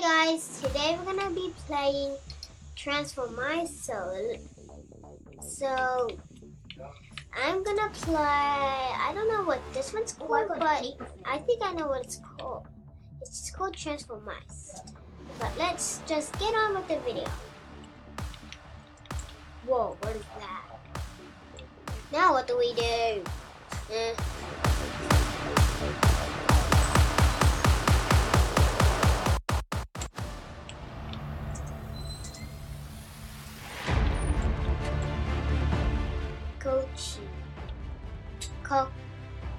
guys, today we're gonna be playing Transform My Soul. So I'm gonna play, I don't know what this one's called, but I think I know what it's called. It's called Transform Mice. But let's just get on with the video. Whoa, what is that? Now what do we do?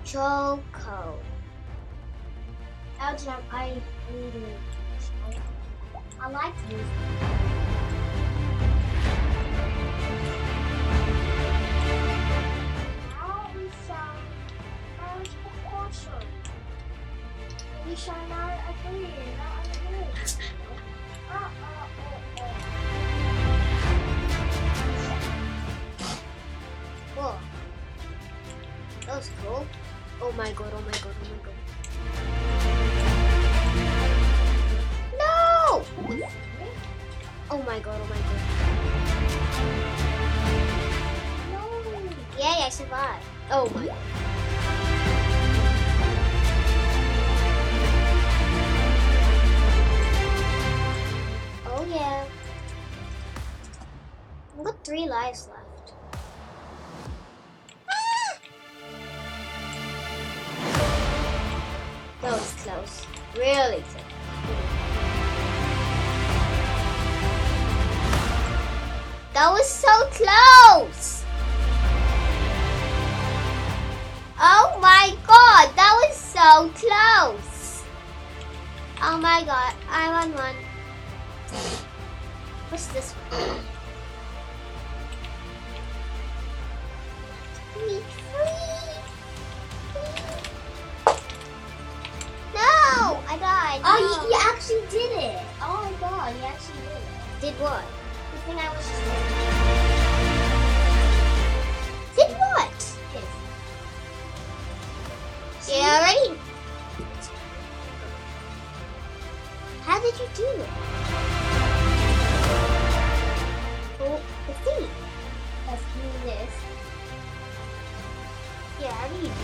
Choco. Elton, I like these. Now we shall marriage proportion. We shall not agree, not agree. Whoa. That was cool. Oh my god, oh my god, oh my god. No! Oh my god, oh my god. No! Yay, I survived. Oh my god. Oh yeah. I've got 3 lives left. That was close. Really close. That was so close! Oh my god, that was so close! Oh my god, I won one. What's this one? I died. Oh, No. you actually did it. Oh my god, you actually did it. Did what? The thing I was just Did what? Yeah, already. How did you do it? Oh, the thing. Let's do this. Yeah, how do you do that?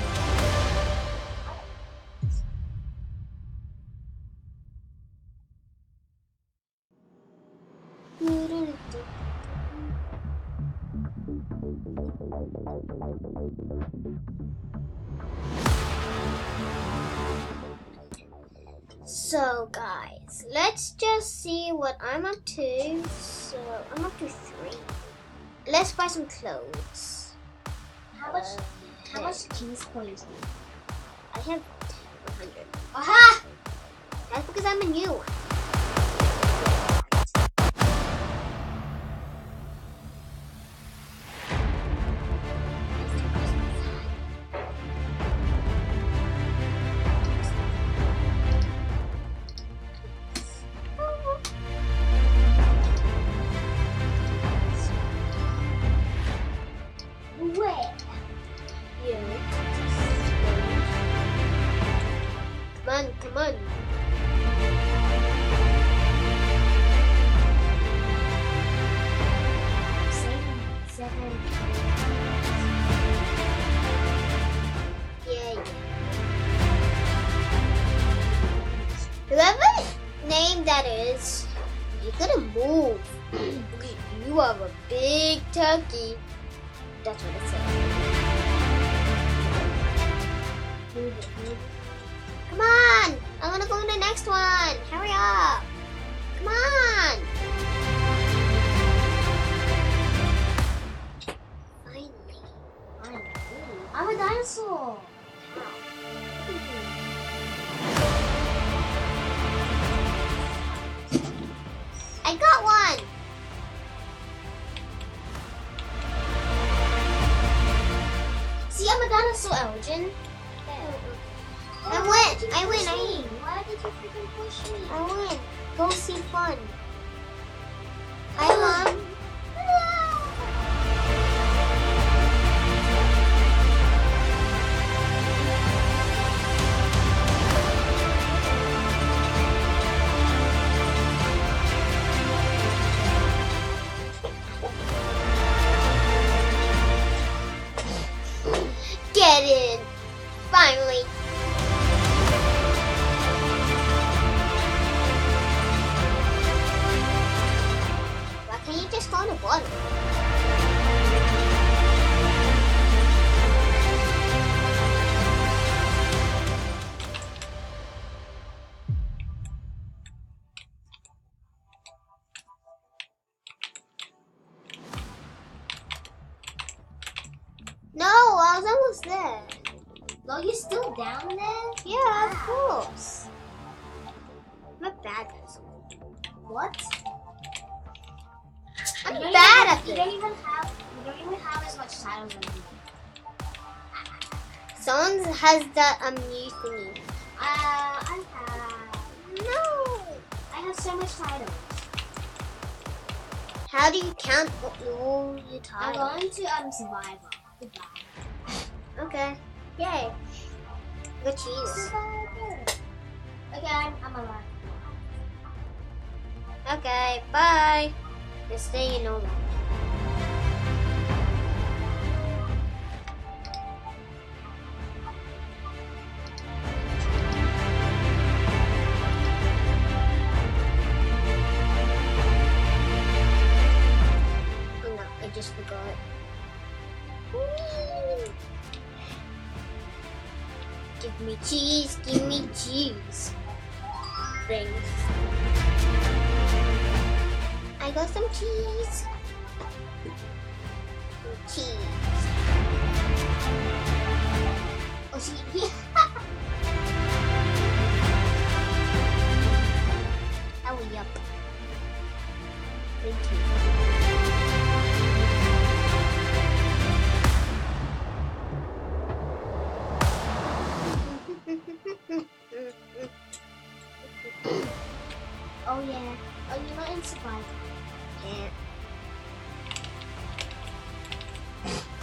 So guys, let's just see what I'm up to. So I'm up to 3. Let's buy some clothes. How much king's coins do you I have 100. Aha! That's because I'm a new one. Come on. Seven. Yeah. Whoever name that is, you gotta move. You are a big turkey. That's what it says. Move it. Come on! I'm gonna go to the next one. Hurry up! Come on! Finally. I'm a dinosaur. I got one! See, I'm a dinosaur, Elgin. I win! I win! Why did you freaking push me? I win! Go see fun. Hi, Mom. there. No, you're still down there? Yeah, of Wow. course. I'm a bad person. What? I'm You don't bad even- at You it. don't even have as much titles as me. Someone has that new thingy. I No. have so much titles. How do you count all your I'm titles? going to Survivor. Goodbye. Okay. Yay. Good cheese. Survivor. Okay, I'm alive. Okay, bye. Just stay in normal. Oh no, I just forgot. Whee! Give me cheese, give me cheese. Thanks. I got some cheese. Some cheese. Oh, she. Oh, yup. Thank you. Oh yeah. Oh, you're not in Survivor. Can't.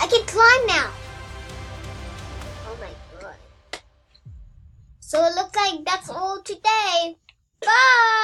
I can climb now. Oh my god. So it looks like that's all today. Bye.